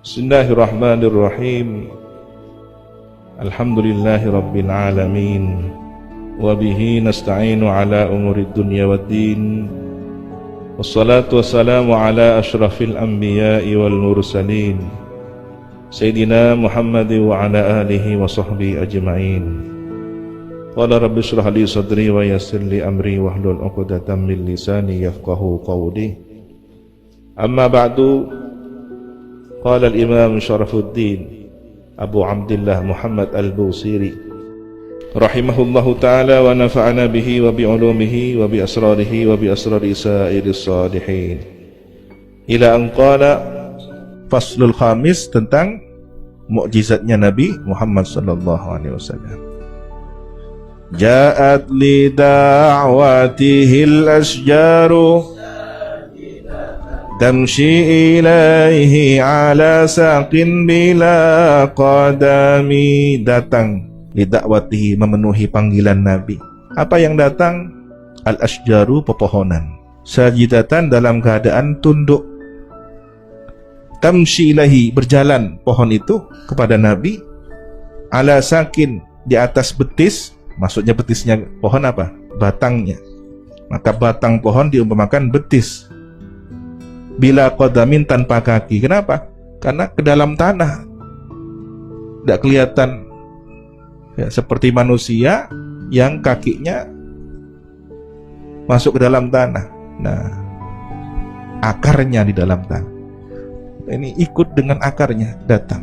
Bismillahirrahmanirrahim. Alhamdulillahi rabbil alamin. Wa bihi nasta'inu ala umurid dunya waddin. Wassalatu wassalamu ala ashrafil anbiya'i wal mursalin, Sayyidina Muhammad wa ala alihi wa sahbihi ajma'in. Qala rabbi shrah li sadri wa yassir li amri wahlul 'uqdatam min lisani yafqahu qawli. Amma ba'du. Qala al-Imam Syarafuddin Abu Abdillah Muhammad al-Busiri rahimahullahu ta'ala wa nafa'ana bihi wa bi'ulumihi wa bi asrarihi wa bi asrari sa'iris salihin, ila an qala faslul khamis, tentang mukjizatnya Nabi Muhammad sallallahu alaihi wasallam. Ja'at li da'watihil asjaru tamshi ilaihi ala saqin bila qadami. Datang lidakwatihi, memenuhi panggilan Nabi. Apa yang datang? Al-asjaru, pepohonan. Sajidatan, dalam keadaan tunduk. Tamshi ilaihi, berjalan pohon itu kepada Nabi. Ala saqin, di atas betis. Maksudnya betisnya pohon apa? Batangnya. Maka batang pohon diumpamakan betis. Bila qadamin, tanpa kaki. Kenapa? Karena ke dalam tanah, tidak kelihatan ya, seperti manusia yang kakinya masuk ke dalam tanah. Nah, akarnya di dalam tanah. Ini ikut dengan akarnya datang,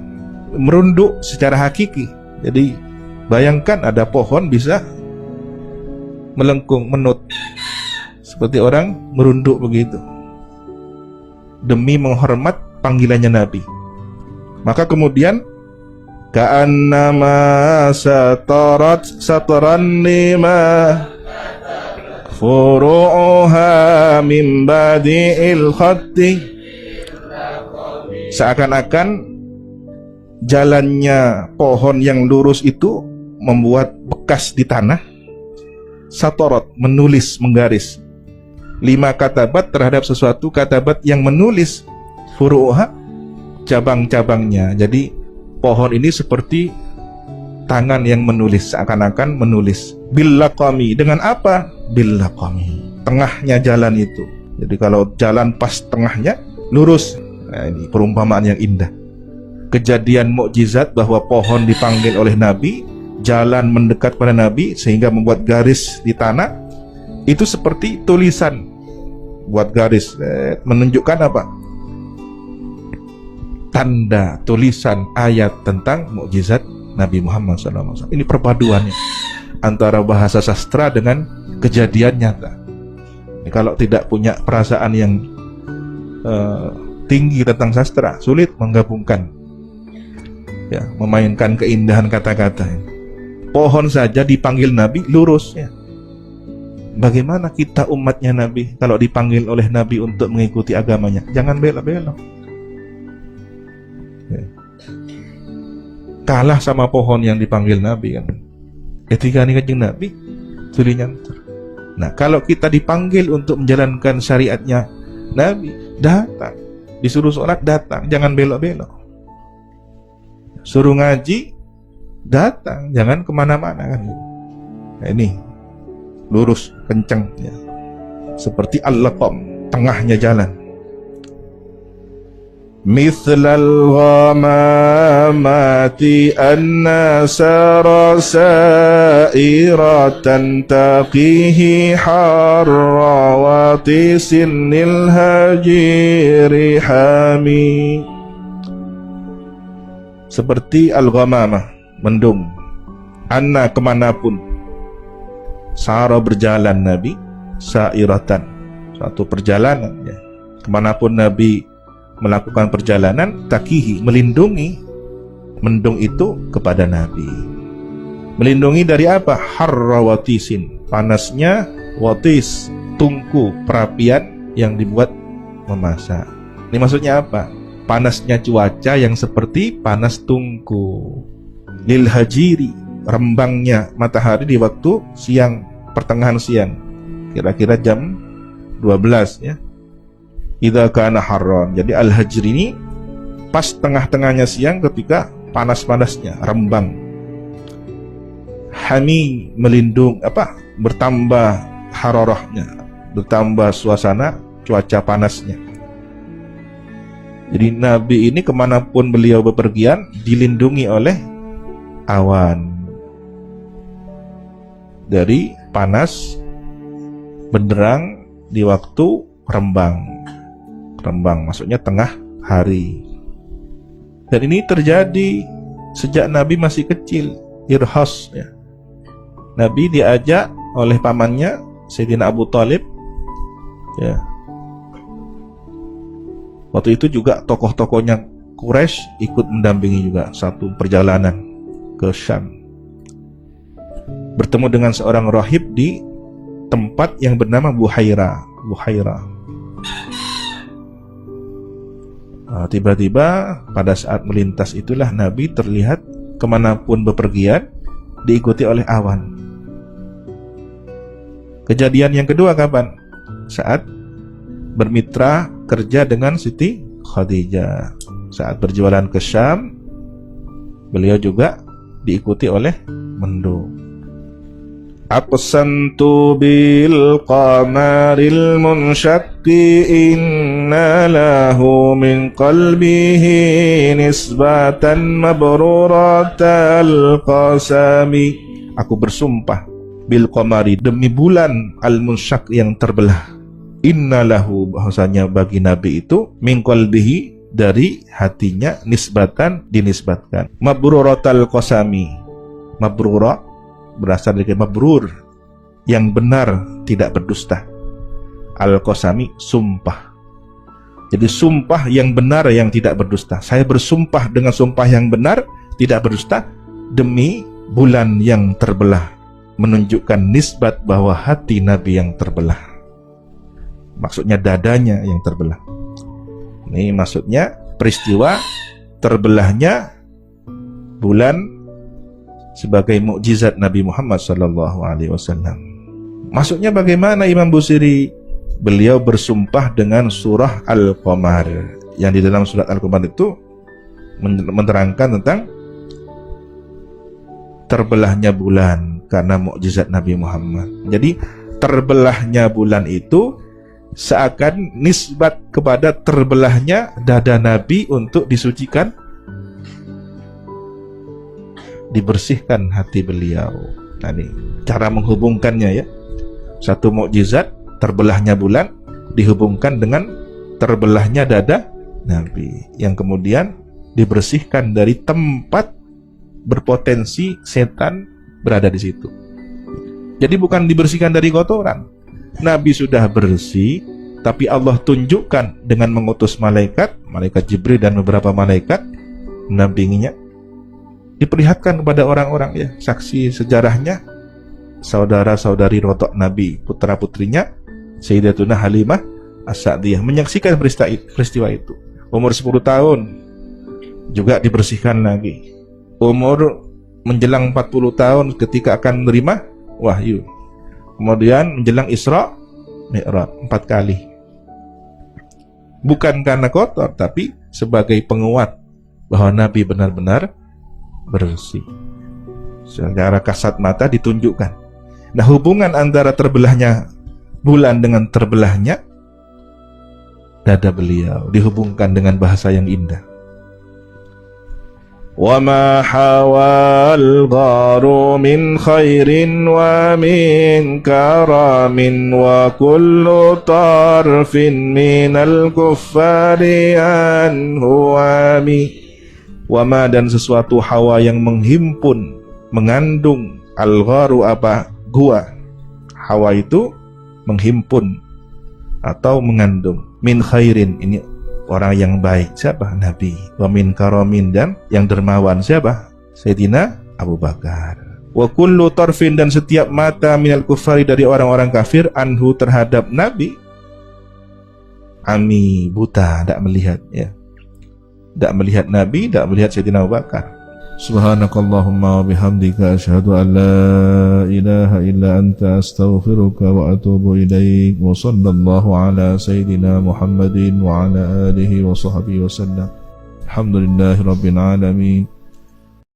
merunduk secara hakiki. Jadi bayangkan ada pohon bisa melengkung, menut, seperti orang merunduk begitu, demi menghormat panggilannya Nabi. Maka kemudian ka'annama satran lima furu'uha min badi'il khatti, seakan-akan jalannya pohon yang lurus itu membuat bekas di tanah. Satorat, menulis, menggaris. Lima katabat, terhadap sesuatu katabat yang menulis. Furu'uha, cabang-cabangnya. Jadi pohon ini seperti tangan yang menulis, seakan-akan menulis. Bil laqami, dengan apa? Bil laqami, tengahnya jalan itu. Jadi kalau jalan pas tengahnya lurus. Nah, ini perumpamaan yang indah. Kejadian mukjizat bahwa pohon dipanggil oleh Nabi, jalan mendekat pada Nabi sehingga membuat garis di tanah. Itu seperti tulisan, buat garis, menunjukkan apa? Tanda, tulisan, ayat tentang mukjizat Nabi Muhammad SAW. Ini perpaduannya antara bahasa sastra dengan kejadian nyata. Ini kalau tidak punya perasaan yang tinggi tentang sastra, sulit menggabungkan, ya, memainkan keindahan kata-kata. Pohon saja dipanggil Nabi lurus, ya. Bagaimana kita umatnya Nabi kalau dipanggil oleh Nabi untuk mengikuti agamanya? Jangan belok-belok. Kalah sama pohon yang dipanggil Nabi kan. Ketika ini kanjeng Nabi tulinya. Nah, kalau kita dipanggil untuk menjalankan syariatnya Nabi, datang. Disuruh sholat, datang. Jangan belok-belok. Suruh ngaji, datang. Jangan kemana-mana kan. Nah, ini lurus, kencang, ya. Seperti al-laqam, tengahnya jalan. Mithlal ghamamati anna sarasairatan taqihi harrawati sinnil hajiri hami. Seperti al-ghamamah, mendung. Anna, kemanapun. Sara, berjalan Nabi. Sairatan, suatu perjalanan, ya. Kemanapun Nabi melakukan perjalanan, takihi, melindungi mendung itu kepada Nabi. Melindungi dari apa? Harrawatisin, panasnya, watis, tungku, perapian yang dibuat memasak. Ini maksudnya apa? Panasnya cuaca yang seperti panas tungku. Lil hajiri, rembangnya matahari di waktu siang, pertengahan siang, kira-kira jam 12, ya. Idza kana harran. Jadi al-hajr ini Pas tengah-tengahnya siang ketika panas-panasnya, rembang. Hami melindung bertambah hararahnya, bertambah suasana cuaca panasnya. Jadi Nabi ini kemanapun beliau bepergian dilindungi oleh awan dari panas benderang di waktu rembang. Rembang maksudnya tengah hari. Dan ini terjadi sejak Nabi masih kecil, irhas ya. Nabi diajak oleh pamannya Sayyidina Abu Thalib ya. Waktu itu juga tokoh-tokohnya Quraisy ikut mendampingi juga satu perjalanan ke Syam. Bertemu dengan seorang rahib di tempat yang bernama Buhaira. Tiba-tiba pada saat melintas itulah Nabi terlihat kemanapun bepergian diikuti oleh awan. Kejadian yang kedua kapan? Saat bermitra kerja dengan Siti Khadijah. Saat berjualan ke Syam, beliau juga diikuti oleh mendung. Aqsantu bil qamaril munsyaqqi inna lahu min qalbihi nisbatan mabruratal qasami. Aku bersumpah bil qamari, demi bulan al munsyaq yang terbelah. Inna lahu, bahwasanya bagi Nabi itu min qalbihi, dari hatinya, nisbatan, dinisbatkan. Mabruratal qasami, mabrura berasal dari mabrur, yang benar, tidak berdusta. Al-qasami, sumpah. Jadi sumpah yang benar, yang tidak berdusta. Saya bersumpah dengan sumpah yang benar, tidak berdusta, demi bulan yang terbelah, menunjukkan nisbat bahwa hati Nabi yang terbelah. Maksudnya dadanya yang terbelah. Ini maksudnya peristiwa terbelahnya bulan sebagai mukjizat Nabi Muhammad SAW. Maksudnya bagaimana Imam Busiri? Beliau bersumpah dengan surah Al-Qamar, yang di dalam surat Al-Qamar itu menerangkan tentang terbelahnya bulan karena mukjizat Nabi Muhammad. Jadi terbelahnya bulan itu seakan nisbat kepada terbelahnya dada Nabi untuk disucikan, dibersihkan hati beliau. Nah, ini cara menghubungkannya ya. Satu mukjizat, terbelahnya bulan, dihubungkan dengan terbelahnya dada Nabi, yang kemudian dibersihkan dari tempat berpotensi setan berada di situ. Jadi bukan dibersihkan dari kotoran. Nabi sudah bersih, tapi Allah tunjukkan dengan mengutus malaikat Jibril dan beberapa malaikat mendampinginya, diperlihatkan kepada orang-orang ya, saksi sejarahnya, saudara-saudari rotok Nabi, putra-putrinya Sayyidatuna Halimah As-Sa'diyah menyaksikan peristiwa itu. Umur 10 tahun juga dibersihkan lagi. Umur menjelang 40 tahun ketika akan menerima wahyu. Kemudian menjelang Isra Mi'raj 4 kali. Bukan karena kotor, tapi sebagai penguat bahwa Nabi benar-benar bersih. Secara kasat mata ditunjukkan. Nah, hubungan antara terbelahnya bulan dengan terbelahnya dada beliau dihubungkan dengan bahasa yang indah. وَمَا حَوَى الْغَارُ مِنْ خَيْرٍ وَمِنْ كَرَمٍ وَكُلُّ طَرْفٍ مِنَ الْكُفَّارِ عَنْهُ عَمِي. Wama, dan sesuatu hawa yang menghimpun, mengandung, al-gharu gua. Hawa itu menghimpun atau mengandung. Min khairin, ini orang yang baik, siapa? Nabi. Wa min karamin, dan yang dermawan, siapa? Sayyidina Abu Bakar. Wa kullu tarfin, dan setiap mata minal kufari, dari orang-orang kafir, anhu, terhadap Nabi, ami, buta, tidak melihat ya. Tidak melihat Nabi, tidak melihat Sayyidina Abu Bakar. Subhanakallahumma wa bihamdika asyhadu an la ilaha illa anta astaghfiruka wa atubu ilaik. Wa sallallahu ala sayyidina Muhammadin wa ala alihi wa sahbihi wa sallam. Walhamdulillahi rabbil alamin.